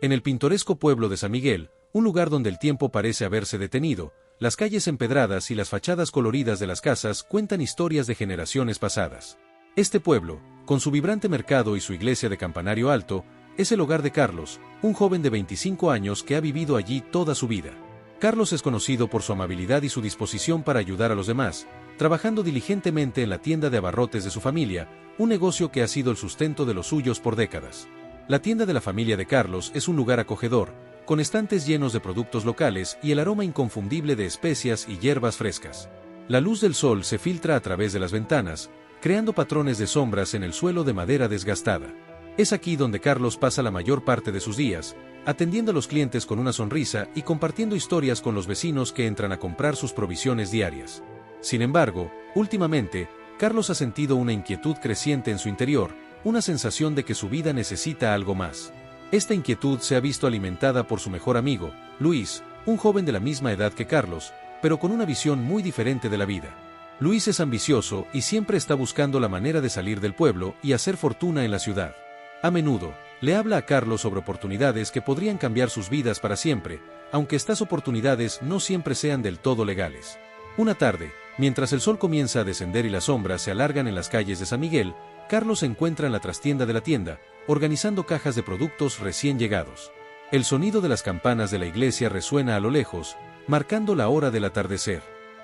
En el pintoresco pueblo de San Miguel, un lugar donde el tiempo parece haberse detenido, las calles empedradas y las fachadas coloridas de las casas cuentan historias de generaciones pasadas. Este pueblo, con su vibrante mercado y su iglesia de campanario alto, es el hogar de Carlos, un joven de 25 años que ha vivido allí toda su vida. Carlos es conocido por su amabilidad y su disposición para ayudar a los demás, trabajando diligentemente en la tienda de abarrotes de su familia, un negocio que ha sido el sustento de los suyos por décadas. La tienda de la familia de Carlos es un lugar acogedor, con estantes llenos de productos locales y el aroma inconfundible de especias y hierbas frescas. La luz del sol se filtra a través de las ventanas, creando patrones de sombras en el suelo de madera desgastada. Es aquí donde Carlos pasa la mayor parte de sus días, atendiendo a los clientes con una sonrisa y compartiendo historias con los vecinos que entran a comprar sus provisiones diarias. Sin embargo, últimamente, Carlos ha sentido una inquietud creciente en su interior, una sensación de que su vida necesita algo más. Esta inquietud se ha visto alimentada por su mejor amigo, Luis, un joven de la misma edad que Carlos, pero con una visión muy diferente de la vida. Luis es ambicioso y siempre está buscando la manera de salir del pueblo y hacer fortuna en la ciudad. A menudo, le habla a Carlos sobre oportunidades que podrían cambiar sus vidas para siempre, aunque estas oportunidades no siempre sean del todo legales. Una tarde, mientras el sol comienza a descender y las sombras se alargan en las calles de San Miguel, Carlos se encuentra en la trastienda de la tienda, organizando cajas de productos recién llegados. El sonido de las campanas de la iglesia resuena a lo lejos, marcando la hora del atardecer.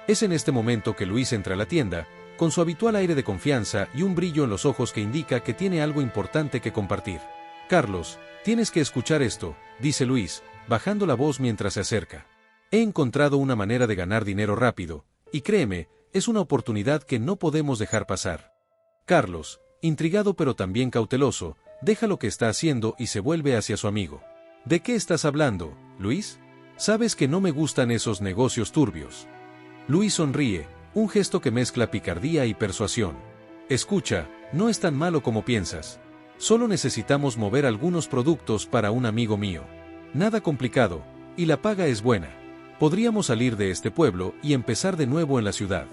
Es en este momento que Luis entra a la tienda, con su habitual aire de confianza y un brillo en los ojos que indica que tiene algo importante que compartir. «Carlos, tienes que escuchar esto», dice Luis, bajando la voz mientras se acerca. «He encontrado una manera de ganar dinero rápido, y créeme, es una oportunidad que no podemos dejar pasar». Carlos, intrigado pero también cauteloso, deja lo que está haciendo y se vuelve hacia su amigo. «¿De qué estás hablando, Luis? Sabes que no me gustan esos negocios turbios». Luis sonríe, un gesto que mezcla picardía y persuasión. «Escucha, no es tan malo como piensas. Solo necesitamos mover algunos productos para un amigo mío. Nada complicado, y la paga es buena. Podríamos salir de este pueblo y empezar de nuevo en la ciudad».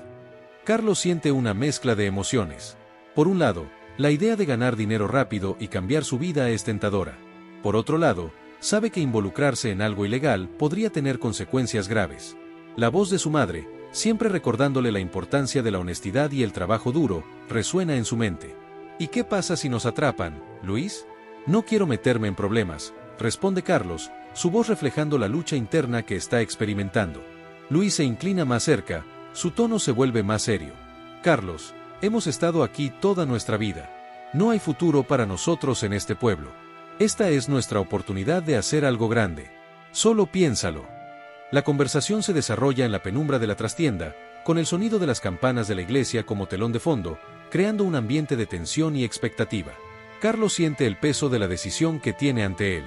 Carlos siente una mezcla de emociones. Por un lado, la idea de ganar dinero rápido y cambiar su vida es tentadora. Por otro lado, sabe que involucrarse en algo ilegal podría tener consecuencias graves. La voz de su madre, siempre recordándole la importancia de la honestidad y el trabajo duro, resuena en su mente. «¿Y qué pasa si nos atrapan, Luis?» «No quiero meterme en problemas», responde Carlos, su voz reflejando la lucha interna que está experimentando. Luis se inclina más cerca, su tono se vuelve más serio. «Carlos, hemos estado aquí toda nuestra vida. No hay futuro para nosotros en este pueblo. Esta es nuestra oportunidad de hacer algo grande. Solo piénsalo». La conversación se desarrolla en la penumbra de la trastienda, con el sonido de las campanas de la iglesia como telón de fondo, creando un ambiente de tensión y expectativa. Carlos siente el peso de la decisión que tiene ante él.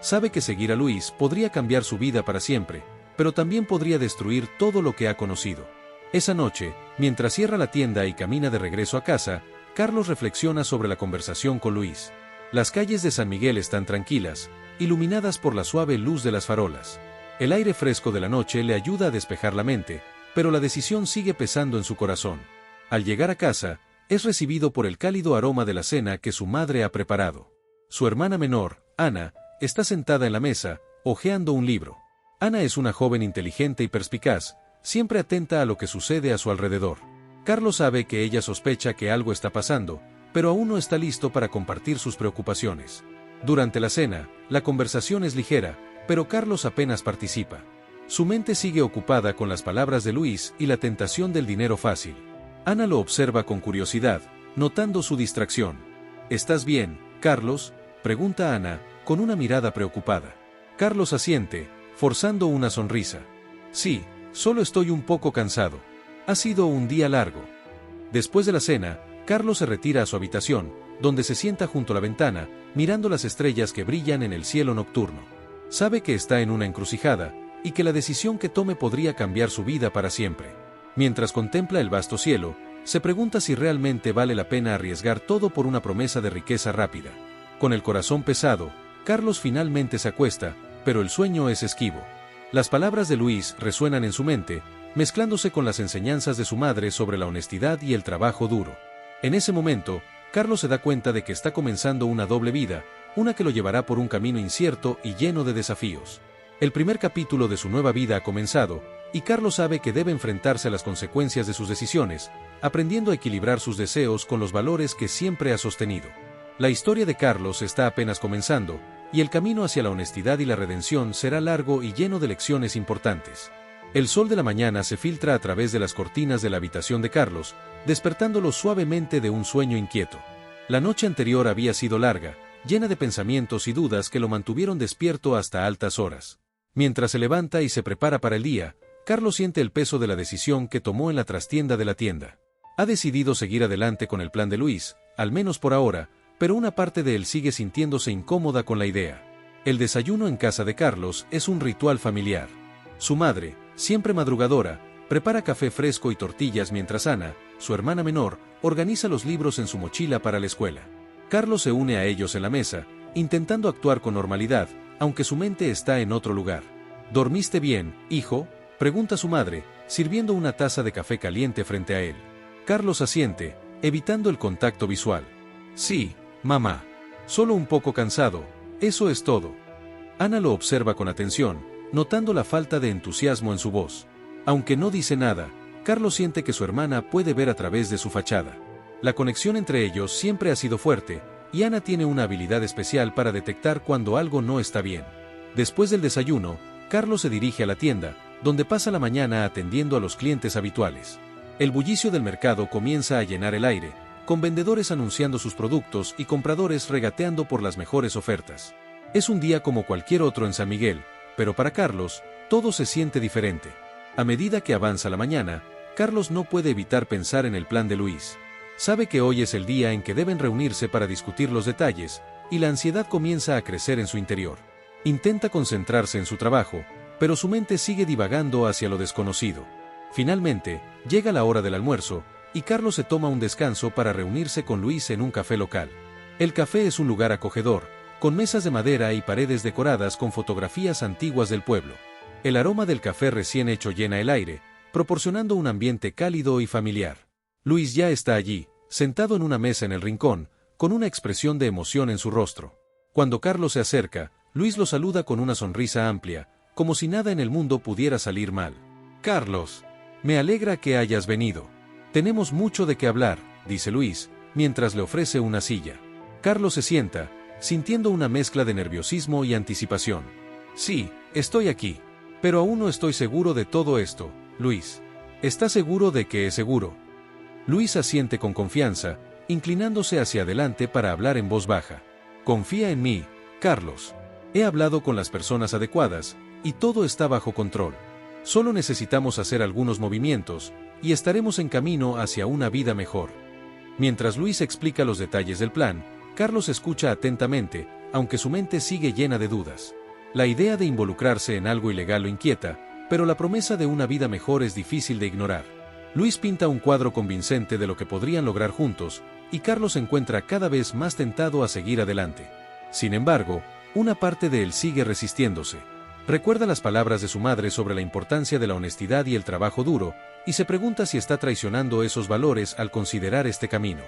Sabe que seguir a Luis podría cambiar su vida para siempre, pero también podría destruir todo lo que ha conocido. Esa noche, mientras cierra la tienda y camina de regreso a casa, Carlos reflexiona sobre la conversación con Luis. Las calles de San Miguel están tranquilas, iluminadas por la suave luz de las farolas. El aire fresco de la noche le ayuda a despejar la mente, pero la decisión sigue pesando en su corazón. Al llegar a casa, es recibido por el cálido aroma de la cena que su madre ha preparado. Su hermana menor, Ana, está sentada en la mesa, hojeando un libro. Ana es una joven inteligente y perspicaz, siempre atenta a lo que sucede a su alrededor. Carlos sabe que ella sospecha que algo está pasando, pero aún no está listo para compartir sus preocupaciones. Durante la cena, la conversación es ligera, pero Carlos apenas participa. Su mente sigue ocupada con las palabras de Luis y la tentación del dinero fácil. Ana lo observa con curiosidad, notando su distracción. «¿Estás bien, Carlos?», pregunta Ana, con una mirada preocupada. Carlos asiente, forzando una sonrisa. «Sí, solo estoy un poco cansado. Ha sido un día largo». Después de la cena, Carlos se retira a su habitación, donde se sienta junto a la ventana, mirando las estrellas que brillan en el cielo nocturno. Sabe que está en una encrucijada, y que la decisión que tome podría cambiar su vida para siempre. Mientras contempla el vasto cielo, se pregunta si realmente vale la pena arriesgar todo por una promesa de riqueza rápida. Con el corazón pesado, Carlos finalmente se acuesta, pero el sueño es esquivo. Las palabras de Luis resuenan en su mente, mezclándose con las enseñanzas de su madre sobre la honestidad y el trabajo duro. En ese momento, Carlos se da cuenta de que está comenzando una doble vida, una que lo llevará por un camino incierto y lleno de desafíos. El primer capítulo de su nueva vida ha comenzado, y Carlos sabe que debe enfrentarse a las consecuencias de sus decisiones, aprendiendo a equilibrar sus deseos con los valores que siempre ha sostenido. La historia de Carlos está apenas comenzando, y el camino hacia la honestidad y la redención será largo y lleno de lecciones importantes. El sol de la mañana se filtra a través de las cortinas de la habitación de Carlos, despertándolo suavemente de un sueño inquieto. La noche anterior había sido larga, llena de pensamientos y dudas que lo mantuvieron despierto hasta altas horas. Mientras se levanta y se prepara para el día, Carlos siente el peso de la decisión que tomó en la trastienda de la tienda. Ha decidido seguir adelante con el plan de Luis, al menos por ahora, pero una parte de él sigue sintiéndose incómoda con la idea. El desayuno en casa de Carlos es un ritual familiar. Su madre, siempre madrugadora, prepara café fresco y tortillas mientras Ana, su hermana menor, organiza los libros en su mochila para la escuela. Carlos se une a ellos en la mesa, intentando actuar con normalidad, aunque su mente está en otro lugar. ¿Dormiste bien, hijo?, pregunta su madre, sirviendo una taza de café caliente frente a él. Carlos asiente, evitando el contacto visual. Sí, mamá. Solo un poco cansado, eso es todo. Ana lo observa con atención, notando la falta de entusiasmo en su voz. Aunque no dice nada, Carlos siente que su hermana puede ver a través de su fachada. La conexión entre ellos siempre ha sido fuerte, y Ana tiene una habilidad especial para detectar cuando algo no está bien. Después del desayuno, Carlos se dirige a la tienda, donde pasa la mañana atendiendo a los clientes habituales. El bullicio del mercado comienza a llenar el aire, con vendedores anunciando sus productos y compradores regateando por las mejores ofertas. Es un día como cualquier otro en San Miguel, pero para Carlos, todo se siente diferente. A medida que avanza la mañana, Carlos no puede evitar pensar en el plan de Luis. Sabe que hoy es el día en que deben reunirse para discutir los detalles, y la ansiedad comienza a crecer en su interior. Intenta concentrarse en su trabajo, pero su mente sigue divagando hacia lo desconocido. Finalmente, llega la hora del almuerzo, y Carlos se toma un descanso para reunirse con Luis en un café local. El café es un lugar acogedor, con mesas de madera y paredes decoradas con fotografías antiguas del pueblo. El aroma del café recién hecho llena el aire, proporcionando un ambiente cálido y familiar. Luis ya está allí, sentado en una mesa en el rincón, con una expresión de emoción en su rostro. Cuando Carlos se acerca, Luis lo saluda con una sonrisa amplia, como si nada en el mundo pudiera salir mal. Carlos, me alegra que hayas venido. Tenemos mucho de qué hablar, dice Luis, mientras le ofrece una silla. Carlos se sienta, sintiendo una mezcla de nerviosismo y anticipación. Sí, estoy aquí. Pero aún no estoy seguro de todo esto, Luis. ¿Estás seguro de que es seguro? Luis asiente con confianza, inclinándose hacia adelante para hablar en voz baja. Confía en mí, Carlos. He hablado con las personas adecuadas, y todo está bajo control. Solo necesitamos hacer algunos movimientos, y estaremos en camino hacia una vida mejor. Mientras Luis explica los detalles del plan, Carlos escucha atentamente, aunque su mente sigue llena de dudas. La idea de involucrarse en algo ilegal lo inquieta, pero la promesa de una vida mejor es difícil de ignorar. Luis pinta un cuadro convincente de lo que podrían lograr juntos, y Carlos se encuentra cada vez más tentado a seguir adelante. Sin embargo, una parte de él sigue resistiéndose. Recuerda las palabras de su madre sobre la importancia de la honestidad y el trabajo duro, y se pregunta si está traicionando esos valores al considerar este camino.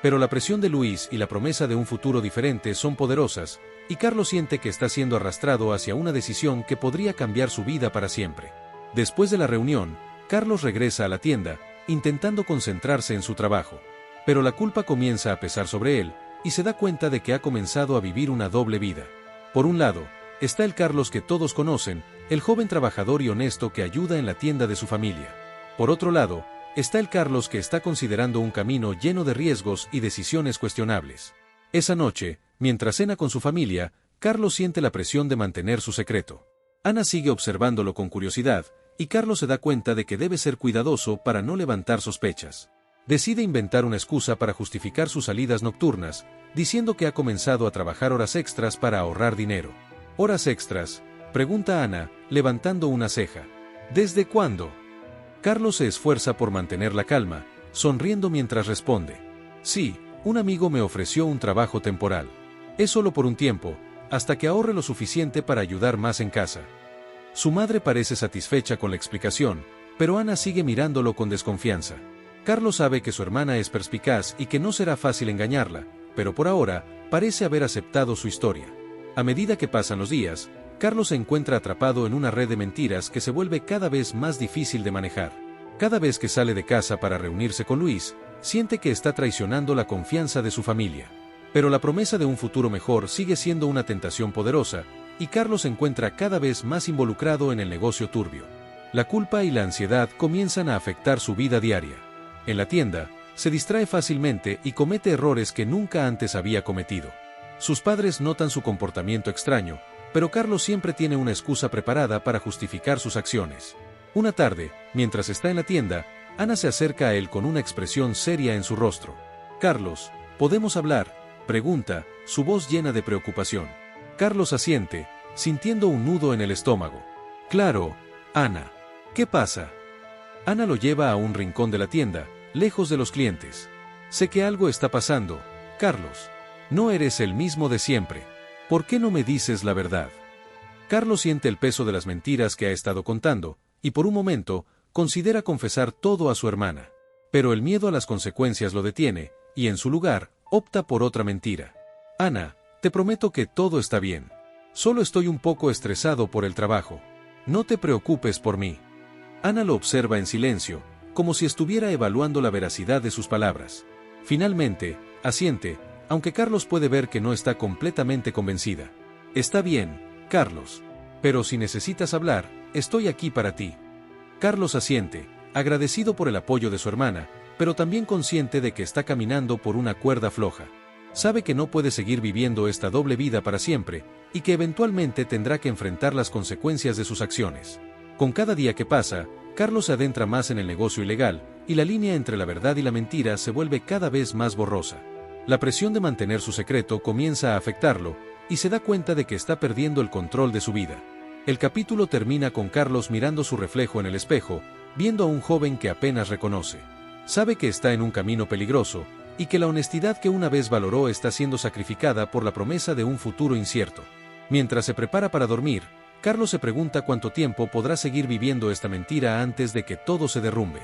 Pero la presión de Luis y la promesa de un futuro diferente son poderosas, y Carlos siente que está siendo arrastrado hacia una decisión que podría cambiar su vida para siempre. Después de la reunión, Carlos regresa a la tienda, intentando concentrarse en su trabajo. Pero la culpa comienza a pesar sobre él, y se da cuenta de que ha comenzado a vivir una doble vida. Por un lado, está el Carlos que todos conocen, el joven trabajador y honesto que ayuda en la tienda de su familia. Por otro lado, está el Carlos que está considerando un camino lleno de riesgos y decisiones cuestionables. Esa noche, mientras cena con su familia, Carlos siente la presión de mantener su secreto. Ana sigue observándolo con curiosidad, y Carlos se da cuenta de que debe ser cuidadoso para no levantar sospechas. Decide inventar una excusa para justificar sus salidas nocturnas, diciendo que ha comenzado a trabajar horas extras para ahorrar dinero. ¿Horas extras?, pregunta Ana, levantando una ceja. ¿Desde cuándo? Carlos se esfuerza por mantener la calma, sonriendo mientras responde. Sí, un amigo me ofreció un trabajo temporal. Es solo por un tiempo, hasta que ahorre lo suficiente para ayudar más en casa. Su madre parece satisfecha con la explicación, pero Ana sigue mirándolo con desconfianza. Carlos sabe que su hermana es perspicaz y que no será fácil engañarla, pero por ahora, parece haber aceptado su historia. A medida que pasan los días, Carlos se encuentra atrapado en una red de mentiras que se vuelve cada vez más difícil de manejar. Cada vez que sale de casa para reunirse con Luis, siente que está traicionando la confianza de su familia. Pero la promesa de un futuro mejor sigue siendo una tentación poderosa, y Carlos se encuentra cada vez más involucrado en el negocio turbio. La culpa y la ansiedad comienzan a afectar su vida diaria. En la tienda, se distrae fácilmente y comete errores que nunca antes había cometido. Sus padres notan su comportamiento extraño, pero Carlos siempre tiene una excusa preparada para justificar sus acciones. Una tarde, mientras está en la tienda, Ana se acerca a él con una expresión seria en su rostro. «Carlos, ¿podemos hablar?», pregunta, su voz llena de preocupación. Carlos asiente, sintiendo un nudo en el estómago. «Claro, Ana. ¿Qué pasa?». Ana lo lleva a un rincón de la tienda, lejos de los clientes. «Sé que algo está pasando, Carlos. No eres el mismo de siempre. ¿Por qué no me dices la verdad?». Carlos siente el peso de las mentiras que ha estado contando, y por un momento, considera confesar todo a su hermana. Pero el miedo a las consecuencias lo detiene, y en su lugar, opta por otra mentira. «Ana, te prometo que todo está bien. Solo estoy un poco estresado por el trabajo. No te preocupes por mí». Ana lo observa en silencio, como si estuviera evaluando la veracidad de sus palabras. Finalmente, asiente, aunque Carlos puede ver que no está completamente convencida. «Está bien, Carlos. Pero si necesitas hablar, estoy aquí para ti». Carlos asiente, agradecido por el apoyo de su hermana, pero también consciente de que está caminando por una cuerda floja. Sabe que no puede seguir viviendo esta doble vida para siempre, y que eventualmente tendrá que enfrentar las consecuencias de sus acciones. Con cada día que pasa, Carlos se adentra más en el negocio ilegal, y la línea entre la verdad y la mentira se vuelve cada vez más borrosa. La presión de mantener su secreto comienza a afectarlo, y se da cuenta de que está perdiendo el control de su vida. El capítulo termina con Carlos mirando su reflejo en el espejo, viendo a un joven que apenas reconoce. Sabe que está en un camino peligroso, y que la honestidad que una vez valoró está siendo sacrificada por la promesa de un futuro incierto. Mientras se prepara para dormir, Carlos se pregunta cuánto tiempo podrá seguir viviendo esta mentira antes de que todo se derrumbe.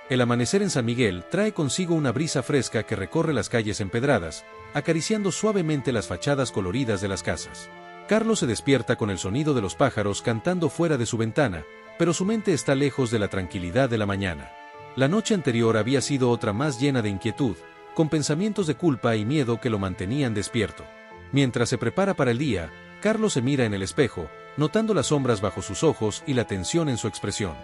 El amanecer en San Miguel trae consigo una brisa fresca que recorre las calles empedradas, acariciando suavemente las fachadas coloridas de las casas. Carlos se despierta con el sonido de los pájaros cantando fuera de su ventana, pero su mente está lejos de la tranquilidad de la mañana. La noche anterior había sido otra más llena de inquietud, con pensamientos de culpa y miedo que lo mantenían despierto. Mientras se prepara para el día, Carlos se mira en el espejo, notando las sombras bajo sus ojos y la tensión en su expresión.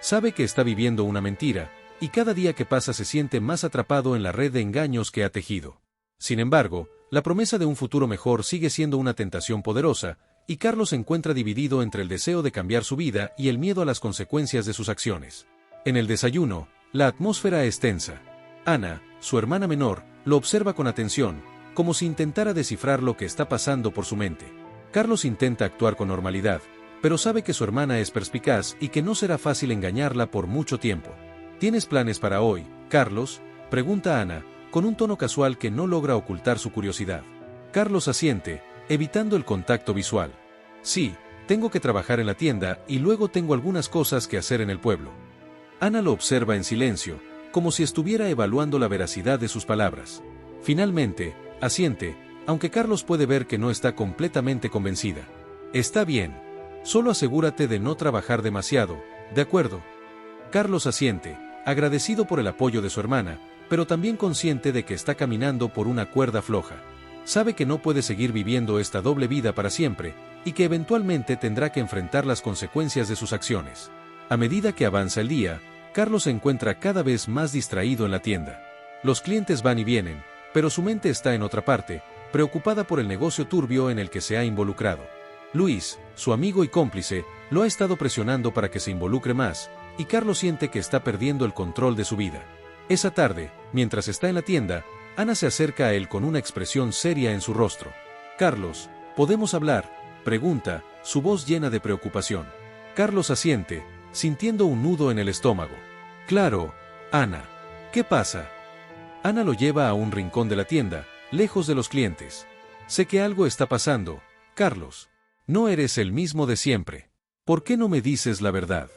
Sabe que está viviendo una mentira, y cada día que pasa se siente más atrapado en la red de engaños que ha tejido. Sin embargo, la promesa de un futuro mejor sigue siendo una tentación poderosa, y Carlos se encuentra dividido entre el deseo de cambiar su vida y el miedo a las consecuencias de sus acciones. En el desayuno, la atmósfera es tensa. Ana, su hermana menor, lo observa con atención, como si intentara descifrar lo que está pasando por su mente. Carlos intenta actuar con normalidad, pero sabe que su hermana es perspicaz y que no será fácil engañarla por mucho tiempo. ¿Tienes planes para hoy, Carlos?, pregunta Ana, con un tono casual que no logra ocultar su curiosidad. Carlos asiente, evitando el contacto visual. «Sí, tengo que trabajar en la tienda y luego tengo algunas cosas que hacer en el pueblo». Ana lo observa en silencio, como si estuviera evaluando la veracidad de sus palabras. Finalmente, asiente, aunque Carlos puede ver que no está completamente convencida. «Está bien. Solo asegúrate de no trabajar demasiado, ¿de acuerdo?». Carlos asiente, agradecido por el apoyo de su hermana, pero también consciente de que está caminando por una cuerda floja. Sabe que no puede seguir viviendo esta doble vida para siempre, y que eventualmente tendrá que enfrentar las consecuencias de sus acciones. A medida que avanza el día, Carlos se encuentra cada vez más distraído en la tienda. Los clientes van y vienen, pero su mente está en otra parte, preocupada por el negocio turbio en el que se ha involucrado. Luis, su amigo y cómplice, lo ha estado presionando para que se involucre más, y Carlos siente que está perdiendo el control de su vida. Esa tarde, mientras está en la tienda, Ana se acerca a él con una expresión seria en su rostro. «Carlos, ¿podemos hablar?», pregunta, su voz llena de preocupación. Carlos asiente, sintiendo un nudo en el estómago. «Claro, Ana. ¿Qué pasa?». Ana lo lleva a un rincón de la tienda, lejos de los clientes. «Sé que algo está pasando, Carlos. No eres el mismo de siempre. ¿Por qué no me dices la verdad?».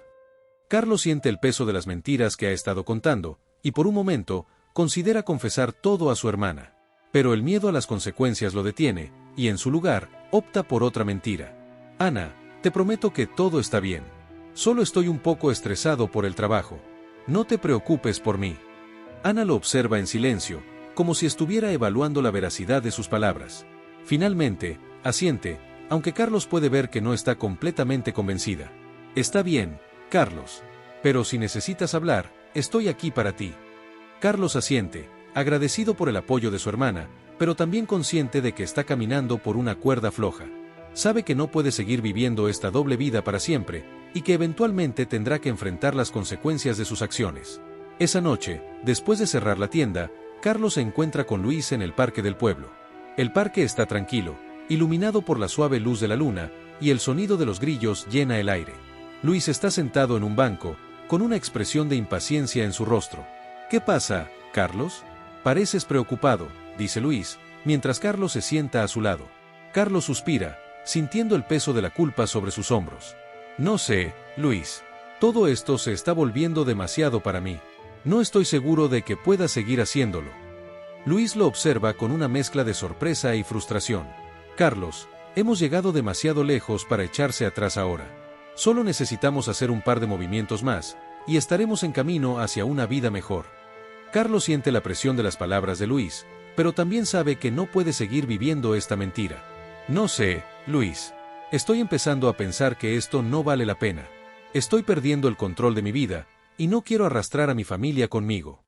Carlos siente el peso de las mentiras que ha estado contando, y por un momento, considera confesar todo a su hermana. pero el miedo a las consecuencias lo detiene, y en su lugar, opta por otra mentira. Ana, te prometo que todo está bien. Solo estoy un poco estresado por el trabajo. No te preocupes por mí. Ana lo observa en silencio, como si estuviera evaluando la veracidad de sus palabras. Finalmente, asiente, aunque Carlos puede ver que no está completamente convencida. Está bien, Carlos. Pero si necesitas hablar, estoy aquí para ti. Carlos asiente, agradecido por el apoyo de su hermana, pero también consciente de que está caminando por una cuerda floja. Sabe que no puede seguir viviendo esta doble vida para siempre, y que eventualmente tendrá que enfrentar las consecuencias de sus acciones. Esa noche, después de cerrar la tienda, Carlos se encuentra con Luis en el parque del pueblo. El parque está tranquilo, iluminado por la suave luz de la luna, y el sonido de los grillos llena el aire. Luis está sentado en un banco, con una expresión de impaciencia en su rostro. ¿Qué pasa, Carlos? Pareces preocupado, dice Luis, mientras Carlos se sienta a su lado. Carlos suspira, sintiendo el peso de la culpa sobre sus hombros. No sé, Luis. Todo esto se está volviendo demasiado para mí. No estoy seguro de que pueda seguir haciéndolo. Luis lo observa con una mezcla de sorpresa y frustración. Carlos, hemos llegado demasiado lejos para echarse atrás ahora. Solo necesitamos hacer un par de movimientos más, y estaremos en camino hacia una vida mejor. Carlos siente la presión de las palabras de Luis, pero también sabe que no puede seguir viviendo esta mentira. No sé, Luis. Estoy empezando a pensar que esto no vale la pena. Estoy perdiendo el control de mi vida, y no quiero arrastrar a mi familia conmigo.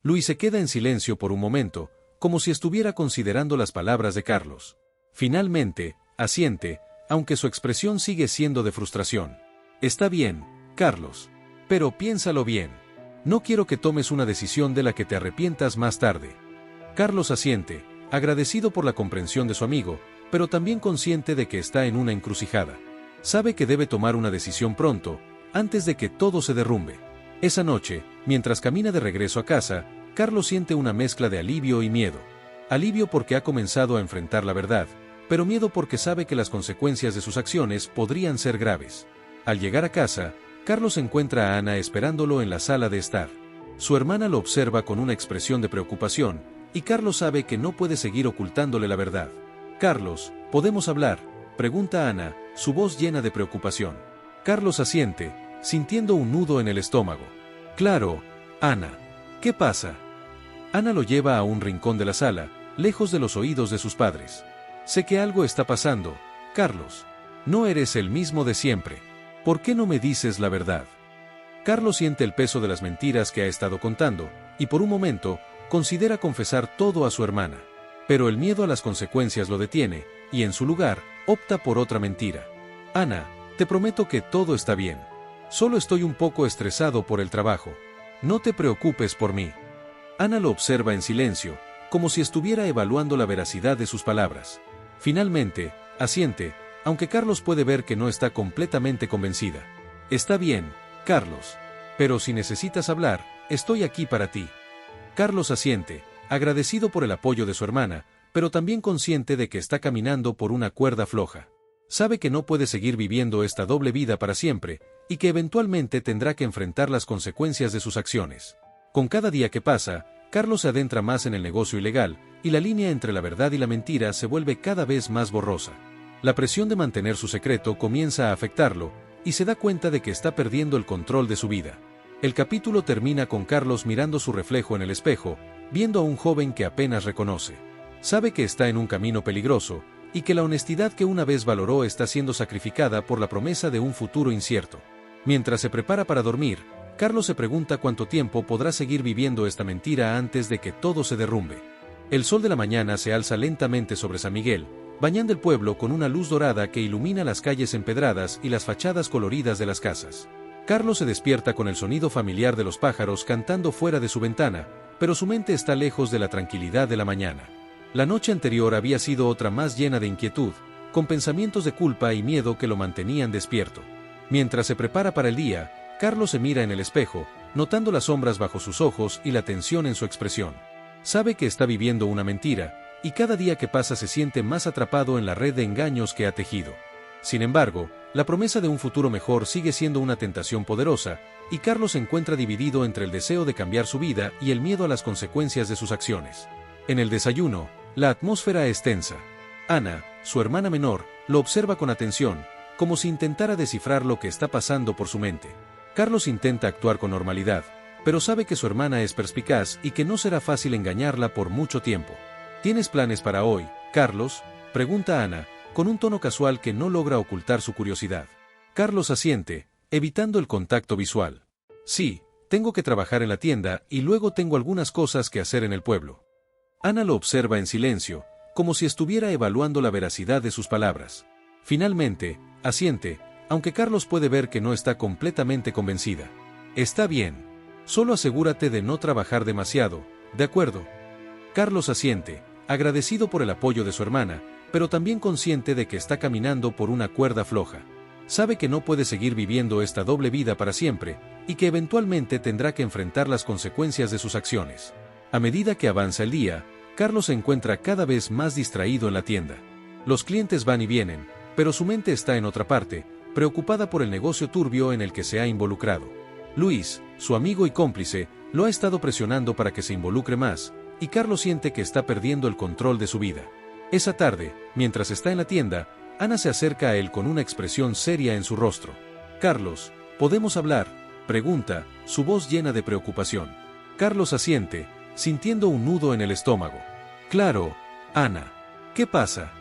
Luis se queda en silencio por un momento, como si estuviera considerando las palabras de Carlos. Finalmente, asiente, aunque su expresión sigue siendo de frustración. Está bien, Carlos. Pero piénsalo bien. No quiero que tomes una decisión de la que te arrepientas más tarde. Carlos asiente, agradecido por la comprensión de su amigo, pero también consciente de que está en una encrucijada. Sabe que debe tomar una decisión pronto, antes de que todo se derrumbe. Esa noche, mientras camina de regreso a casa, Carlos siente una mezcla de alivio y miedo. Alivio porque ha comenzado a enfrentar la verdad, pero miedo porque sabe que las consecuencias de sus acciones podrían ser graves. Al llegar a casa, Carlos encuentra a Ana esperándolo en la sala de estar. Su hermana lo observa con una expresión de preocupación, y Carlos sabe que no puede seguir ocultándole la verdad. Carlos, ¿podemos hablar?, pregunta Ana, su voz llena de preocupación. Carlos asiente, sintiendo un nudo en el estómago. Claro, Ana. ¿Qué pasa? Ana lo lleva a un rincón de la sala, lejos de los oídos de sus padres. Sé que algo está pasando, Carlos. No eres el mismo de siempre. ¿Por qué no me dices la verdad? Carlos siente el peso de las mentiras que ha estado contando, y por un momento, considera confesar todo a su hermana. Pero el miedo a las consecuencias lo detiene, y en su lugar, opta por otra mentira. Ana, te prometo que todo está bien. Solo estoy un poco estresado por el trabajo. No te preocupes por mí. Ana lo observa en silencio, como si estuviera evaluando la veracidad de sus palabras. Finalmente, asiente, aunque Carlos puede ver que no está completamente convencida. Está bien, Carlos. Pero si necesitas hablar, estoy aquí para ti. Carlos asiente, agradecido por el apoyo de su hermana, pero también consciente de que está caminando por una cuerda floja. Sabe que no puede seguir viviendo esta doble vida para siempre, y que eventualmente tendrá que enfrentar las consecuencias de sus acciones. Con cada día que pasa, Carlos se adentra más en el negocio ilegal, y la línea entre la verdad y la mentira se vuelve cada vez más borrosa. La presión de mantener su secreto comienza a afectarlo, y se da cuenta de que está perdiendo el control de su vida. El capítulo termina con Carlos mirando su reflejo en el espejo, viendo a un joven que apenas reconoce. Sabe que está en un camino peligroso, y que la honestidad que una vez valoró está siendo sacrificada por la promesa de un futuro incierto. Mientras se prepara para dormir, Carlos se pregunta cuánto tiempo podrá seguir viviendo esta mentira antes de que todo se derrumbe. El sol de la mañana se alza lentamente sobre San Miguel, bañando el pueblo con una luz dorada que ilumina las calles empedradas y las fachadas coloridas de las casas. Carlos se despierta con el sonido familiar de los pájaros cantando fuera de su ventana, pero su mente está lejos de la tranquilidad de la mañana. La noche anterior había sido otra más llena de inquietud, con pensamientos de culpa y miedo que lo mantenían despierto. Mientras se prepara para el día, Carlos se mira en el espejo, notando las sombras bajo sus ojos y la tensión en su expresión. Sabe que está viviendo una mentira, y cada día que pasa se siente más atrapado en la red de engaños que ha tejido. Sin embargo, la promesa de un futuro mejor sigue siendo una tentación poderosa, y Carlos se encuentra dividido entre el deseo de cambiar su vida y el miedo a las consecuencias de sus acciones. En el desayuno, La atmósfera es tensa. Ana, su hermana menor, lo observa con atención, como si intentara descifrar lo que está pasando por su mente. Carlos intenta actuar con normalidad, pero sabe que su hermana es perspicaz y que no será fácil engañarla por mucho tiempo. ¿Tienes planes para hoy, Carlos?, pregunta Ana, con un tono casual que no logra ocultar su curiosidad. Carlos asiente, evitando el contacto visual. Sí, tengo que trabajar en la tienda y luego tengo algunas cosas que hacer en el pueblo. Ana lo observa en silencio, como si estuviera evaluando la veracidad de sus palabras. Finalmente, asiente, aunque Carlos puede ver que no está completamente convencida. Está bien. Solo asegúrate de no trabajar demasiado, ¿de acuerdo? Carlos asiente, agradecido por el apoyo de su hermana, pero también consciente de que está caminando por una cuerda floja. Sabe que no puede seguir viviendo esta doble vida para siempre, y que eventualmente tendrá que enfrentar las consecuencias de sus acciones. A medida que avanza el día, Carlos se encuentra cada vez más distraído en la tienda. Los clientes van y vienen, pero su mente está en otra parte, preocupada por el negocio turbio en el que se ha involucrado. Luis, su amigo y cómplice, lo ha estado presionando para que se involucre más, y Carlos siente que está perdiendo el control de su vida. Esa tarde, mientras está en la tienda, Ana se acerca a él con una expresión seria en su rostro. «Carlos, ¿podemos hablar?», pregunta, su voz llena de preocupación. Carlos asiente, sintiendo un nudo en el estómago. «Claro, Ana. ¿Qué pasa?».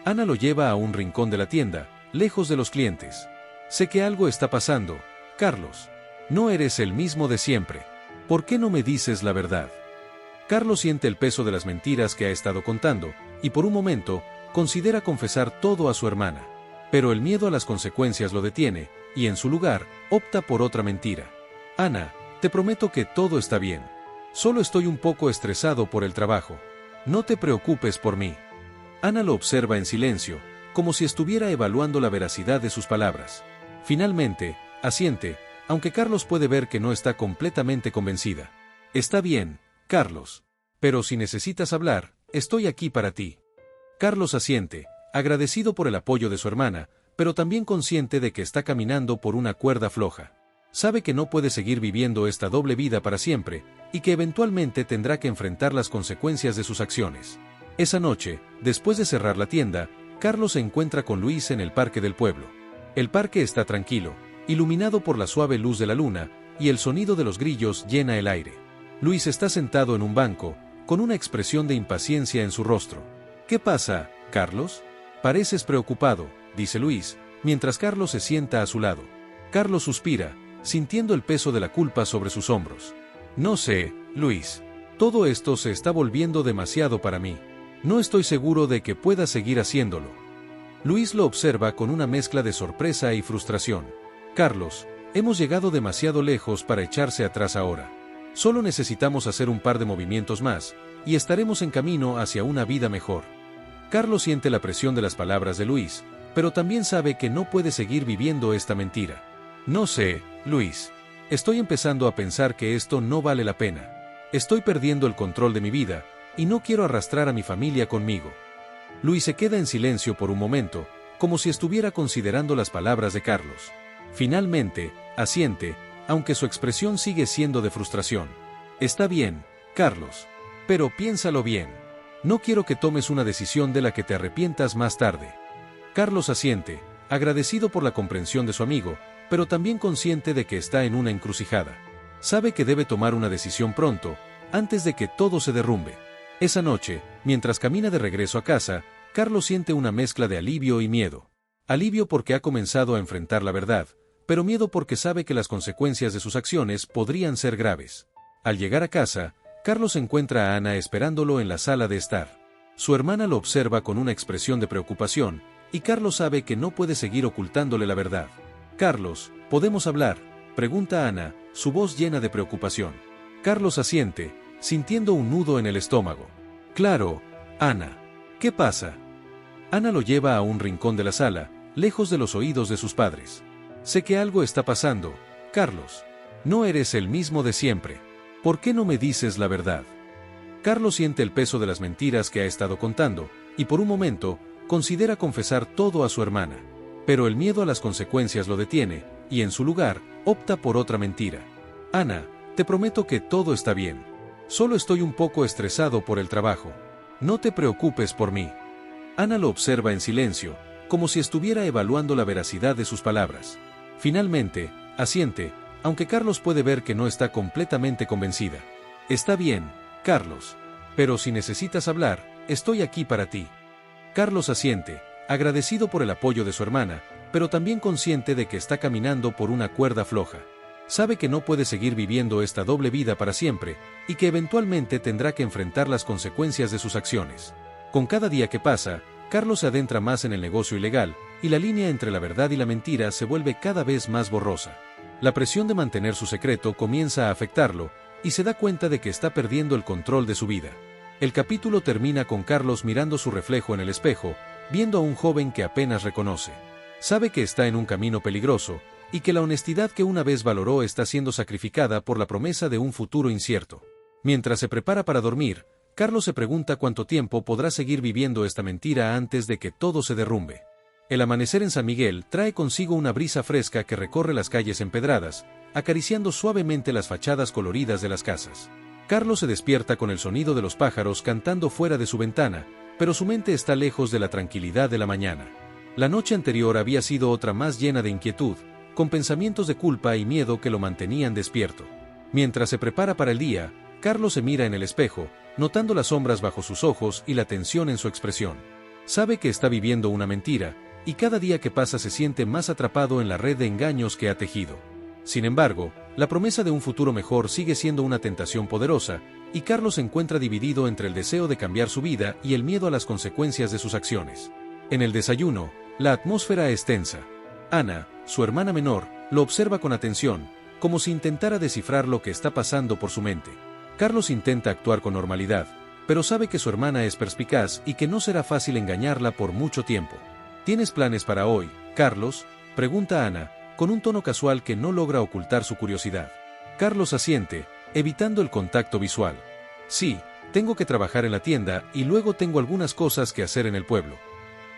Ana lo lleva a un rincón de la tienda, lejos de los clientes. «Sé que algo está pasando, Carlos. No eres el mismo de siempre. ¿Por qué no me dices la verdad?». Carlos siente el peso de las mentiras que ha estado contando, y por un momento, considera confesar todo a su hermana. Pero el miedo a las consecuencias lo detiene, y en su lugar, opta por otra mentira. «Ana, te prometo que todo está bien. Solo estoy un poco estresado por el trabajo. No te preocupes por mí». Ana lo observa en silencio, como si estuviera evaluando la veracidad de sus palabras. Finalmente, asiente, aunque Carlos puede ver que no está completamente convencida. «Está bien, Carlos. Pero si necesitas hablar, estoy aquí para ti». Carlos asiente, agradecido por el apoyo de su hermana, pero también consciente de que está caminando por una cuerda floja. Sabe que no puede seguir viviendo esta doble vida para siempre, y que eventualmente tendrá que enfrentar las consecuencias de sus acciones. Esa noche, después de cerrar la tienda, Carlos se encuentra con Luis en el parque del pueblo. El parque está tranquilo, iluminado por la suave luz de la luna, y el sonido de los grillos llena el aire. Luis está sentado en un banco, con una expresión de impaciencia en su rostro. «¿Qué pasa, Carlos? Pareces preocupado», dice Luis, mientras Carlos se sienta a su lado. Carlos suspira, sintiendo el peso de la culpa sobre sus hombros. «No sé, Luis. Todo esto se está volviendo demasiado para mí. No estoy seguro de que pueda seguir haciéndolo». Luis lo observa con una mezcla de sorpresa y frustración. «Carlos, hemos llegado demasiado lejos para echarse atrás ahora. Solo necesitamos hacer un par de movimientos más, y estaremos en camino hacia una vida mejor». Carlos siente la presión de las palabras de Luis, pero también sabe que no puede seguir viviendo esta mentira. «No sé, Luis. Estoy empezando a pensar que esto no vale la pena. Estoy perdiendo el control de mi vida, y no quiero arrastrar a mi familia conmigo». Luis se queda en silencio por un momento, como si estuviera considerando las palabras de Carlos. Finalmente, asiente, aunque su expresión sigue siendo de frustración. «Está bien, Carlos. Pero piénsalo bien. No quiero que tomes una decisión de la que te arrepientas más tarde». Carlos asiente, agradecido por la comprensión de su amigo, pero también consciente de que está en una encrucijada. Sabe que debe tomar una decisión pronto, antes de que todo se derrumbe. Esa noche, mientras camina de regreso a casa, Carlos siente una mezcla de alivio y miedo. Alivio porque ha comenzado a enfrentar la verdad, pero miedo porque sabe que las consecuencias de sus acciones podrían ser graves. Al llegar a casa, Carlos encuentra a Ana esperándolo en la sala de estar. Su hermana lo observa con una expresión de preocupación, y Carlos sabe que no puede seguir ocultándole la verdad. «Carlos, ¿podemos hablar?», pregunta Ana, su voz llena de preocupación. Carlos asiente, sintiendo un nudo en el estómago. «Claro, Ana. ¿Qué pasa?». Ana lo lleva a un rincón de la sala, lejos de los oídos de sus padres. «Sé que algo está pasando, Carlos. No eres el mismo de siempre. ¿Por qué no me dices la verdad?». Carlos siente el peso de las mentiras que ha estado contando, y por un momento, considera confesar todo a su hermana. Pero el miedo a las consecuencias lo detiene, y en su lugar, opta por otra mentira. «Ana, te prometo que todo está bien. Solo estoy un poco estresado por el trabajo». No te preocupes por mí. Ana lo observa en silencio, como si estuviera evaluando la veracidad de sus palabras. Finalmente, asiente, aunque Carlos puede ver que no está completamente convencida. Está bien, Carlos. Pero si necesitas hablar, estoy aquí para ti. Carlos asiente, agradecido por el apoyo de su hermana, pero también consciente de que está caminando por una cuerda floja. Sabe que no puede seguir viviendo esta doble vida para siempre, y que eventualmente tendrá que enfrentar las consecuencias de sus acciones. Con cada día que pasa, Carlos se adentra más en el negocio ilegal, y la línea entre la verdad y la mentira se vuelve cada vez más borrosa. La presión de mantener su secreto comienza a afectarlo, y se da cuenta de que está perdiendo el control de su vida. El capítulo termina con Carlos mirando su reflejo en el espejo, viendo a un joven que apenas reconoce. Sabe que está en un camino peligroso, y que la honestidad que una vez valoró está siendo sacrificada por la promesa de un futuro incierto. Mientras se prepara para dormir, Carlos se pregunta cuánto tiempo podrá seguir viviendo esta mentira antes de que todo se derrumbe. El amanecer en San Miguel trae consigo una brisa fresca que recorre las calles empedradas, acariciando suavemente las fachadas coloridas de las casas. Carlos se despierta con el sonido de los pájaros cantando fuera de su ventana, pero su mente está lejos de la tranquilidad de la mañana. La noche anterior había sido otra más llena de inquietud, con pensamientos de culpa y miedo que lo mantenían despierto. Mientras se prepara para el día, Carlos se mira en el espejo, notando las sombras bajo sus ojos y la tensión en su expresión. Sabe que está viviendo una mentira, y cada día que pasa se siente más atrapado en la red de engaños que ha tejido. Sin embargo, la promesa de un futuro mejor sigue siendo una tentación poderosa, y Carlos se encuentra dividido entre el deseo de cambiar su vida y el miedo a las consecuencias de sus acciones. En el desayuno, la atmósfera es tensa. Ana, su hermana menor, lo observa con atención, como si intentara descifrar lo que está pasando por su mente. Carlos intenta actuar con normalidad, pero sabe que su hermana es perspicaz y que no será fácil engañarla por mucho tiempo. ¿Tienes planes para hoy, Carlos?, pregunta Ana, con un tono casual que no logra ocultar su curiosidad. Carlos asiente, evitando el contacto visual. Sí, tengo que trabajar en la tienda y luego tengo algunas cosas que hacer en el pueblo.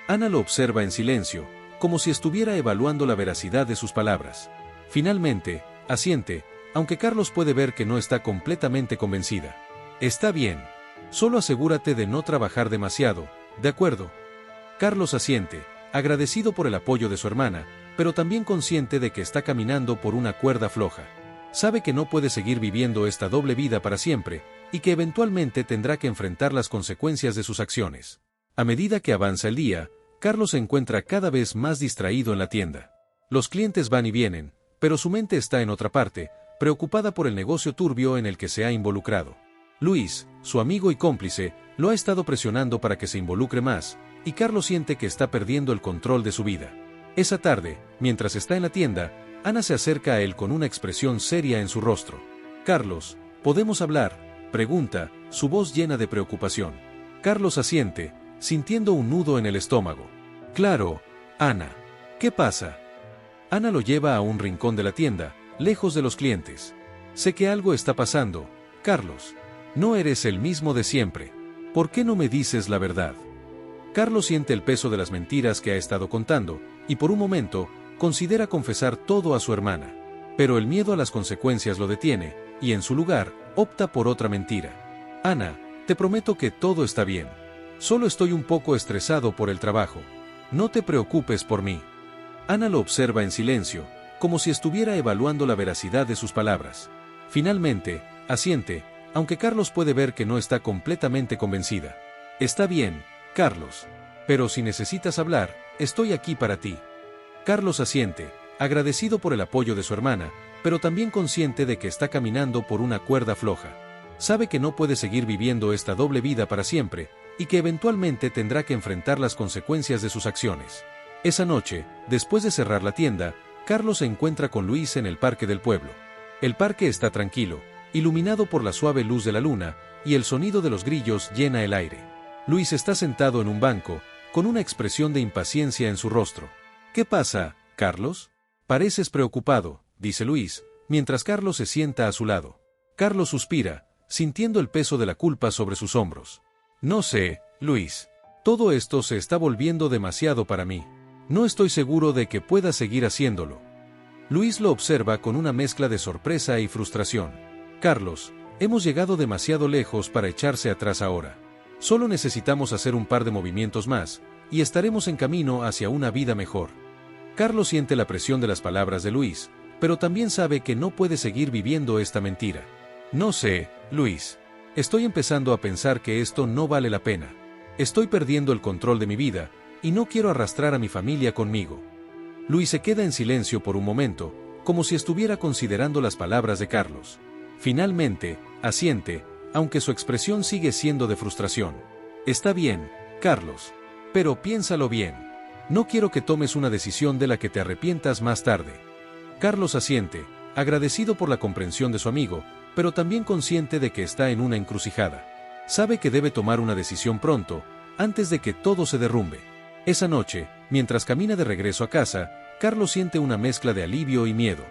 Ana lo observa en silencio, como si estuviera evaluando la veracidad de sus palabras. Finalmente, asiente, aunque Carlos puede ver que no está completamente convencida. Está bien. Solo asegúrate de no trabajar demasiado, ¿de acuerdo? Carlos asiente, agradecido por el apoyo de su hermana, pero también consciente de que está caminando por una cuerda floja. Sabe que no puede seguir viviendo esta doble vida para siempre, y que eventualmente tendrá que enfrentar las consecuencias de sus acciones. A medida que avanza el día, Carlos se encuentra cada vez más distraído en la tienda. Los clientes van y vienen, pero su mente está en otra parte, preocupada por el negocio turbio en el que se ha involucrado. Luis, su amigo y cómplice, lo ha estado presionando para que se involucre más, y Carlos siente que está perdiendo el control de su vida. Esa tarde, mientras está en la tienda, Ana se acerca a él con una expresión seria en su rostro. «Carlos, ¿podemos hablar?», pregunta, su voz llena de preocupación. Carlos asiente, sintiendo un nudo en el estómago. «Claro, Ana. ¿Qué pasa?». Ana lo lleva a un rincón de la tienda, lejos de los clientes. «Sé que algo está pasando, Carlos. No eres el mismo de siempre. ¿Por qué no me dices la verdad?». Carlos siente el peso de las mentiras que ha estado contando, y por un momento, considera confesar todo a su hermana. Pero el miedo a las consecuencias lo detiene, y en su lugar, opta por otra mentira. «Ana, te prometo que todo está bien. Solo estoy un poco estresado por el trabajo. No te preocupes por mí». Ana lo observa en silencio, como si estuviera evaluando la veracidad de sus palabras. Finalmente, asiente, aunque Carlos puede ver que no está completamente convencida. «Está bien, Carlos. Pero si necesitas hablar, estoy aquí para ti». Carlos asiente, agradecido por el apoyo de su hermana, pero también consciente de que está caminando por una cuerda floja. Sabe que no puede seguir viviendo esta doble vida para siempre, y que eventualmente tendrá que enfrentar las consecuencias de sus acciones. Esa noche, después de cerrar la tienda, Carlos se encuentra con Luis en el parque del pueblo. El parque está tranquilo, iluminado por la suave luz de la luna, y el sonido de los grillos llena el aire. Luis está sentado en un banco, con una expresión de impaciencia en su rostro. «¿Qué pasa, Carlos? Pareces preocupado», dice Luis, mientras Carlos se sienta a su lado. Carlos suspira, sintiendo el peso de la culpa sobre sus hombros. «No sé, Luis. Todo esto se está volviendo demasiado para mí. No estoy seguro de que pueda seguir haciéndolo». Luis lo observa con una mezcla de sorpresa y frustración. «Carlos, hemos llegado demasiado lejos para echarse atrás ahora. Solo necesitamos hacer un par de movimientos más, y estaremos en camino hacia una vida mejor. Carlos siente la presión de las palabras de Luis, pero también sabe que no puede seguir viviendo esta mentira. No sé, Luis. Estoy empezando a pensar que esto no vale la pena. Estoy perdiendo el control de mi vida, y no quiero arrastrar a mi familia conmigo. Luis se queda en silencio por un momento, como si estuviera considerando las palabras de Carlos. Finalmente, asiente, aunque su expresión sigue siendo de frustración. Está bien, Carlos. Pero piénsalo bien. No quiero que tomes una decisión de la que te arrepientas más tarde. Carlos asiente, agradecido por la comprensión de su amigo, pero también consciente de que está en una encrucijada. Sabe que debe tomar una decisión pronto, antes de que todo se derrumbe. Esa noche, mientras camina de regreso a casa, Carlos siente una mezcla de alivio y miedo.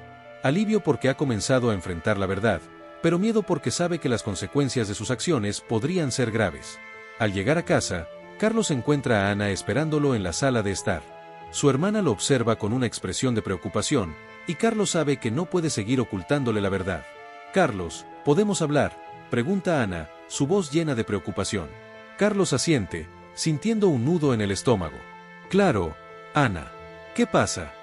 Alivio porque ha comenzado a enfrentar la verdad, pero miedo porque sabe que las consecuencias de sus acciones podrían ser graves. Al llegar a casa, Carlos encuentra a Ana esperándolo en la sala de estar. Su hermana lo observa con una expresión de preocupación, y Carlos sabe que no puede seguir ocultándole la verdad. «Carlos, ¿podemos hablar?», pregunta Ana, su voz llena de preocupación. Carlos asiente, sintiendo un nudo en el estómago. «Claro, Ana. ¿Qué pasa?».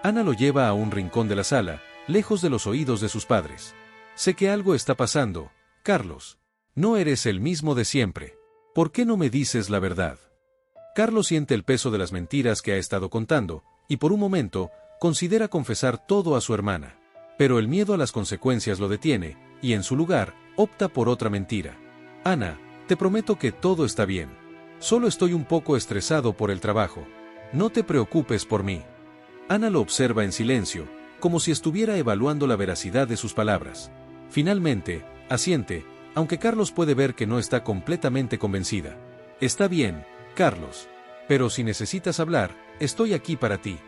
Ana lo lleva a un rincón de la sala, lejos de los oídos de sus padres. «Sé que algo está pasando, Carlos. No eres el mismo de siempre. ¿Por qué no me dices la verdad?». Carlos siente el peso de las mentiras que ha estado contando, y por un momento, considera confesar todo a su hermana. Pero el miedo a las consecuencias lo detiene, y en su lugar, opta por otra mentira. «Ana, te prometo que todo está bien. Solo estoy un poco estresado por el trabajo. No te preocupes por mí». Ana lo observa en silencio, como si estuviera evaluando la veracidad de sus palabras. Finalmente, asiente, aunque Carlos puede ver que no está completamente convencida. «Está bien, Carlos. Pero si necesitas hablar, estoy aquí para ti».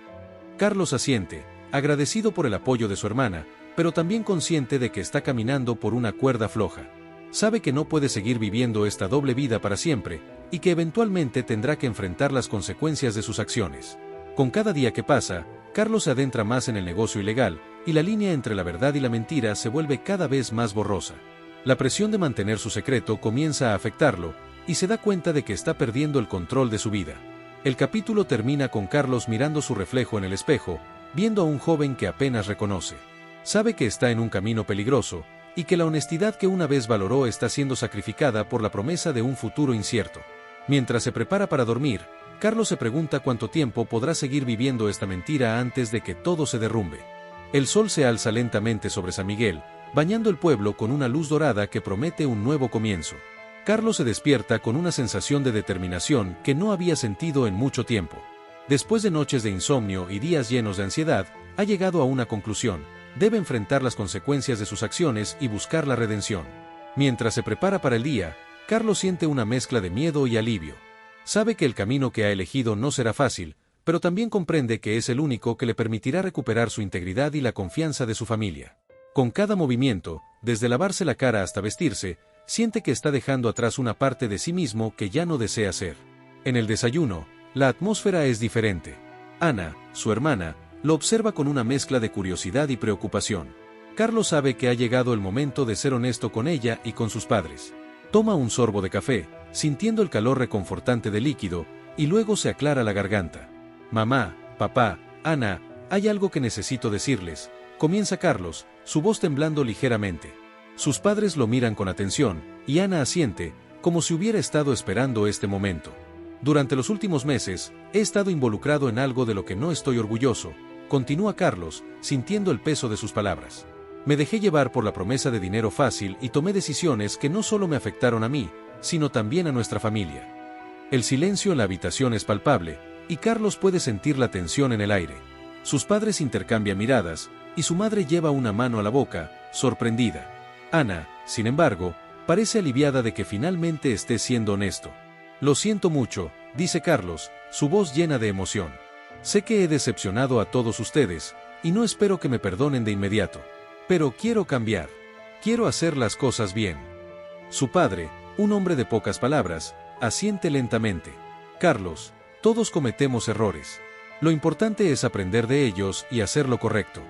Carlos asiente, agradecido por el apoyo de su hermana, pero también consciente de que está caminando por una cuerda floja. Sabe que no puede seguir viviendo esta doble vida para siempre, y que eventualmente tendrá que enfrentar las consecuencias de sus acciones. Con cada día que pasa, Carlos se adentra más en el negocio ilegal, y la línea entre la verdad y la mentira se vuelve cada vez más borrosa. La presión de mantener su secreto comienza a afectarlo, y se da cuenta de que está perdiendo el control de su vida. El capítulo termina con Carlos mirando su reflejo en el espejo, viendo a un joven que apenas reconoce. Sabe que está en un camino peligroso, y que la honestidad que una vez valoró está siendo sacrificada por la promesa de un futuro incierto. Mientras se prepara para dormir, Carlos se pregunta cuánto tiempo podrá seguir viviendo esta mentira antes de que todo se derrumbe. El sol se alza lentamente sobre San Miguel, bañando el pueblo con una luz dorada que promete un nuevo comienzo. Carlos se despierta con una sensación de determinación que no había sentido en mucho tiempo. Después de noches de insomnio y días llenos de ansiedad, ha llegado a una conclusión: debe enfrentar las consecuencias de sus acciones y buscar la redención. Mientras se prepara para el día, Carlos siente una mezcla de miedo y alivio. Sabe que el camino que ha elegido no será fácil, pero también comprende que es el único que le permitirá recuperar su integridad y la confianza de su familia. Con cada movimiento, desde lavarse la cara hasta vestirse, siente que está dejando atrás una parte de sí mismo que ya no desea ser. En el desayuno, la atmósfera es diferente. Ana, su hermana, lo observa con una mezcla de curiosidad y preocupación. Carlos sabe que ha llegado el momento de ser honesto con ella y con sus padres. Toma un sorbo de café, sintiendo el calor reconfortante del líquido, y luego se aclara la garganta. «Mamá, papá, Ana, hay algo que necesito decirles», comienza Carlos, su voz temblando ligeramente. Sus padres lo miran con atención, y Ana asiente, como si hubiera estado esperando este momento. «Durante los últimos meses, he estado involucrado en algo de lo que no estoy orgulloso», continúa Carlos, sintiendo el peso de sus palabras. «Me dejé llevar por la promesa de dinero fácil y tomé decisiones que no solo me afectaron a mí, sino también a nuestra familia». El silencio en la habitación es palpable, y Carlos puede sentir la tensión en el aire. Sus padres intercambian miradas, y su madre lleva una mano a la boca, sorprendida. Ana, sin embargo, parece aliviada de que finalmente esté siendo honesto. «Lo siento mucho», dice Carlos, su voz llena de emoción. «Sé que he decepcionado a todos ustedes, y no espero que me perdonen de inmediato. Pero quiero cambiar. Quiero hacer las cosas bien». Su padre, un hombre de pocas palabras, asiente lentamente. «Carlos, todos cometemos errores. Lo importante es aprender de ellos y hacer lo correcto.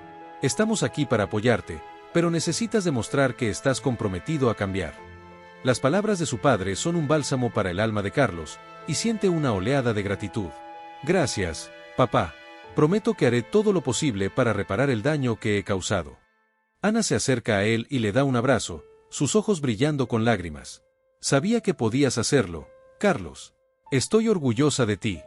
Estamos aquí para apoyarte, pero necesitas demostrar que estás comprometido a cambiar». Las palabras de su padre son un bálsamo para el alma de Carlos, y siente una oleada de gratitud. Gracias, papá. Prometo que haré todo lo posible para reparar el daño que he causado. Ana se acerca a él y le da un abrazo, sus ojos brillando con lágrimas. Sabía que podías hacerlo, Carlos. Estoy orgullosa de ti.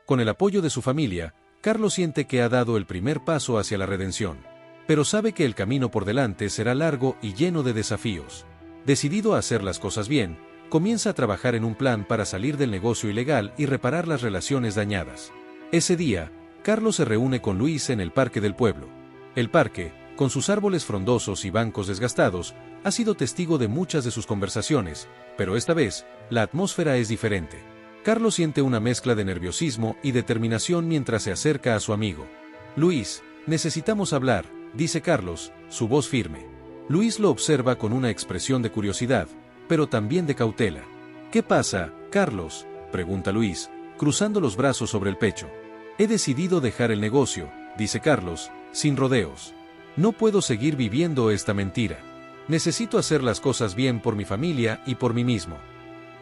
Con el apoyo de su familia, Carlos siente que ha dado el primer paso hacia la redención. Pero sabe que el camino por delante será largo y lleno de desafíos. Decidido a hacer las cosas bien, comienza a trabajar en un plan para salir del negocio ilegal y reparar las relaciones dañadas. Ese día, Carlos se reúne con Luis en el parque del pueblo. El parque, con sus árboles frondosos y bancos desgastados, ha sido testigo de muchas de sus conversaciones, pero esta vez, la atmósfera es diferente. Carlos siente una mezcla de nerviosismo y determinación mientras se acerca a su amigo. Luis, necesitamos hablar, dice Carlos, su voz firme. Luis lo observa con una expresión de curiosidad, pero también de cautela. ¿Qué pasa, Carlos?, pregunta Luis, cruzando los brazos sobre el pecho. He decidido dejar el negocio, dice Carlos, sin rodeos. No puedo seguir viviendo esta mentira. Necesito hacer las cosas bien por mi familia y por mí mismo.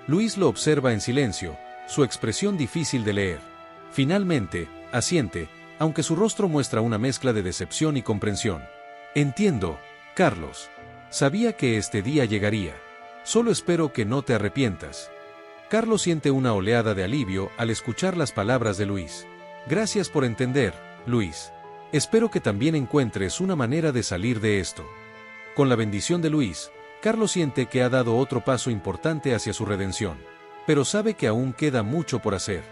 Luis lo observa en silencio, su expresión difícil de leer. Finalmente, asiente, aunque su rostro muestra una mezcla de decepción y comprensión. Entiendo, Carlos. Sabía que este día llegaría. Solo espero que no te arrepientas. Carlos siente una oleada de alivio al escuchar las palabras de Luis. Gracias por entender, Luis. Espero que también encuentres una manera de salir de esto. Con la bendición de Luis, Carlos siente que ha dado otro paso importante hacia su redención. Pero sabe que aún queda mucho por hacer.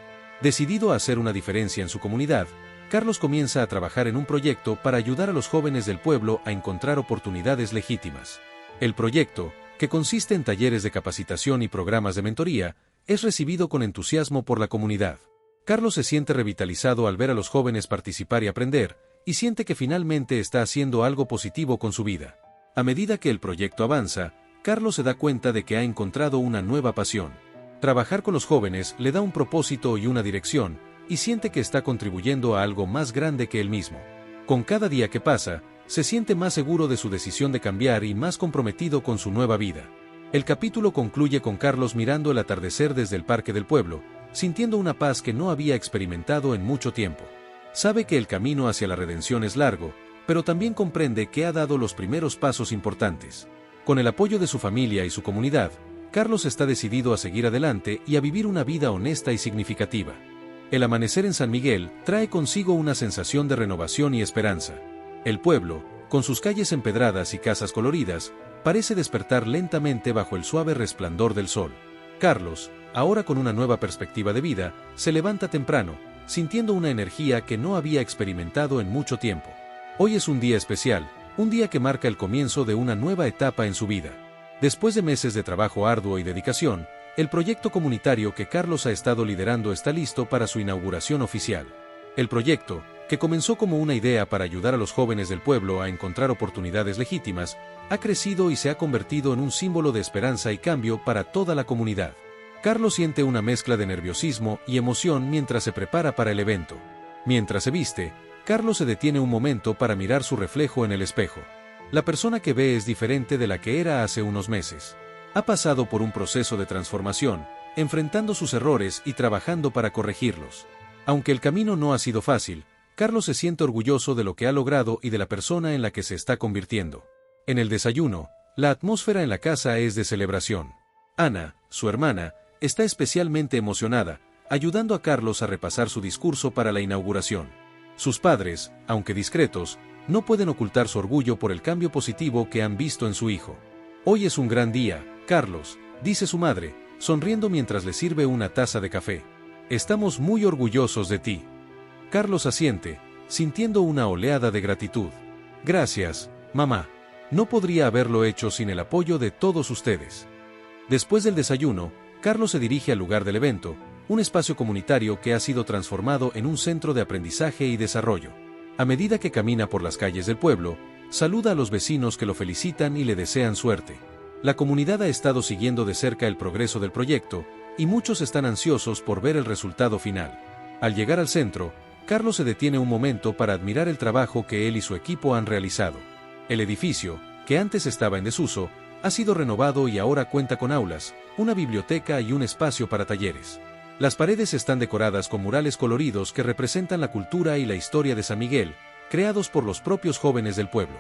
Decidido a hacer una diferencia en su comunidad, Carlos comienza a trabajar en un proyecto para ayudar a los jóvenes del pueblo a encontrar oportunidades legítimas. El proyecto, que consiste en talleres de capacitación y programas de mentoría, es recibido con entusiasmo por la comunidad. Carlos se siente revitalizado al ver a los jóvenes participar y aprender, y siente que finalmente está haciendo algo positivo con su vida. A medida que el proyecto avanza, Carlos se da cuenta de que ha encontrado una nueva pasión. Trabajar con los jóvenes le da un propósito y una dirección, y siente que está contribuyendo a algo más grande que él mismo. Con cada día que pasa, se siente más seguro de su decisión de cambiar y más comprometido con su nueva vida. El capítulo concluye con Carlos mirando el atardecer desde el parque del pueblo, sintiendo una paz que no había experimentado en mucho tiempo. Sabe que el camino hacia la redención es largo, pero también comprende que ha dado los primeros pasos importantes. Con el apoyo de su familia y su comunidad, Carlos está decidido a seguir adelante y a vivir una vida honesta y significativa. El amanecer en San Miguel trae consigo una sensación de renovación y esperanza. El pueblo, con sus calles empedradas y casas coloridas, parece despertar lentamente bajo el suave resplandor del sol. Carlos, ahora con una nueva perspectiva de vida, se levanta temprano, sintiendo una energía que no había experimentado en mucho tiempo. Hoy es un día especial, un día que marca el comienzo de una nueva etapa en su vida. Después de meses de trabajo arduo y dedicación, el proyecto comunitario que Carlos ha estado liderando está listo para su inauguración oficial. El proyecto, que comenzó como una idea para ayudar a los jóvenes del pueblo a encontrar oportunidades legítimas, ha crecido y se ha convertido en un símbolo de esperanza y cambio para toda la comunidad. Carlos siente una mezcla de nerviosismo y emoción mientras se prepara para el evento. Mientras se viste, Carlos se detiene un momento para mirar su reflejo en el espejo. La persona que ve es diferente de la que era hace unos meses. Ha pasado por un proceso de transformación, enfrentando sus errores y trabajando para corregirlos. Aunque el camino no ha sido fácil, Carlos se siente orgulloso de lo que ha logrado y de la persona en la que se está convirtiendo. En el desayuno, la atmósfera en la casa es de celebración. Ana, su hermana, está especialmente emocionada, ayudando a Carlos a repasar su discurso para la inauguración. Sus padres, aunque discretos, no pueden ocultar su orgullo por el cambio positivo que han visto en su hijo. Hoy es un gran día, Carlos, dice su madre, sonriendo mientras le sirve una taza de café. Estamos muy orgullosos de ti. Carlos asiente, sintiendo una oleada de gratitud. Gracias, mamá. No podría haberlo hecho sin el apoyo de todos ustedes. Después del desayuno, Carlos se dirige al lugar del evento, un espacio comunitario que ha sido transformado en un centro de aprendizaje y desarrollo. A medida que camina por las calles del pueblo, saluda a los vecinos que lo felicitan y le desean suerte. La comunidad ha estado siguiendo de cerca el progreso del proyecto, y muchos están ansiosos por ver el resultado final. Al llegar al centro, Carlos se detiene un momento para admirar el trabajo que él y su equipo han realizado. El edificio, que antes estaba en desuso, Ha sido renovado y ahora cuenta con aulas, una biblioteca y un espacio para talleres. Las paredes están decoradas con murales coloridos que representan la cultura y la historia de San Miguel, creados por los propios jóvenes del pueblo.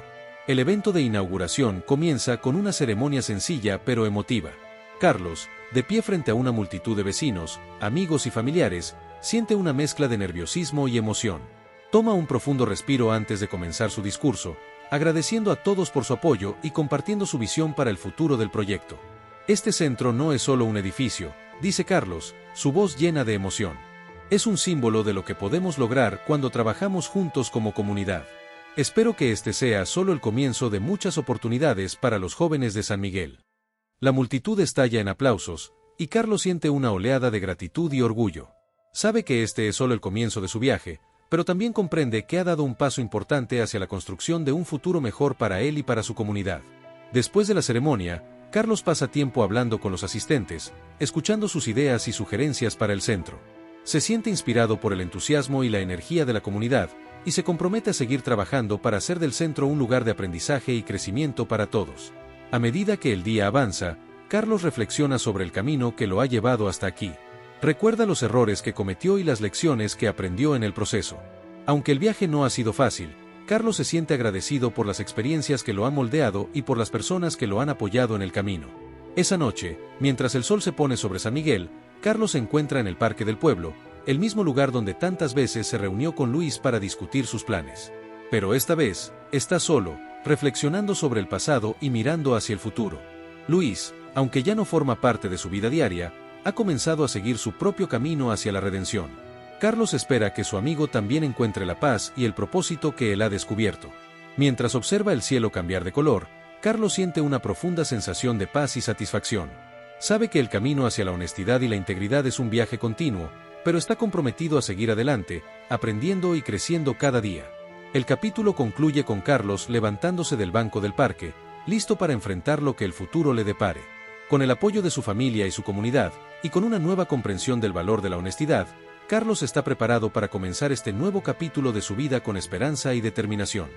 El evento de inauguración comienza con una ceremonia sencilla pero emotiva. Carlos, de pie frente a una multitud de vecinos, amigos y familiares, siente una mezcla de nerviosismo y emoción. Toma un profundo respiro antes de comenzar su discurso, agradeciendo a todos por su apoyo y compartiendo su visión para el futuro del proyecto. Este centro no es solo un edificio, dice Carlos, su voz llena de emoción. Es un símbolo de lo que podemos lograr cuando trabajamos juntos como comunidad. Espero que este sea solo el comienzo de muchas oportunidades para los jóvenes de San Miguel. La multitud estalla en aplausos, y Carlos siente una oleada de gratitud y orgullo. Sabe que este es solo el comienzo de su viaje, pero también comprende que ha dado un paso importante hacia la construcción de un futuro mejor para él y para su comunidad. Después de la ceremonia, Carlos pasa tiempo hablando con los asistentes, escuchando sus ideas y sugerencias para el centro. Se siente inspirado por el entusiasmo y la energía de la comunidad, y se compromete a seguir trabajando para hacer del centro un lugar de aprendizaje y crecimiento para todos. A medida que el día avanza, Carlos reflexiona sobre el camino que lo ha llevado hasta aquí. Recuerda los errores que cometió y las lecciones que aprendió en el proceso. Aunque el viaje no ha sido fácil, Carlos se siente agradecido por las experiencias que lo han moldeado y por las personas que lo han apoyado en el camino. Esa noche, mientras el sol se pone sobre San Miguel, Carlos se encuentra en el parque del pueblo, el mismo lugar donde tantas veces se reunió con Luis para discutir sus planes. Pero esta vez, está solo, reflexionando sobre el pasado y mirando hacia el futuro. Luis, aunque ya no forma parte de su vida diaria, ha comenzado a seguir su propio camino hacia la redención. Carlos espera que su amigo también encuentre la paz y el propósito que él ha descubierto. Mientras observa el cielo cambiar de color, Carlos siente una profunda sensación de paz y satisfacción. Sabe que el camino hacia la honestidad y la integridad es un viaje continuo, pero está comprometido a seguir adelante, aprendiendo y creciendo cada día. El capítulo concluye con Carlos levantándose del banco del parque, listo para enfrentar lo que el futuro le depare. Con el apoyo de su familia y su comunidad, y con una nueva comprensión del valor de la honestidad, Carlos está preparado para comenzar este nuevo capítulo de su vida con esperanza y determinación.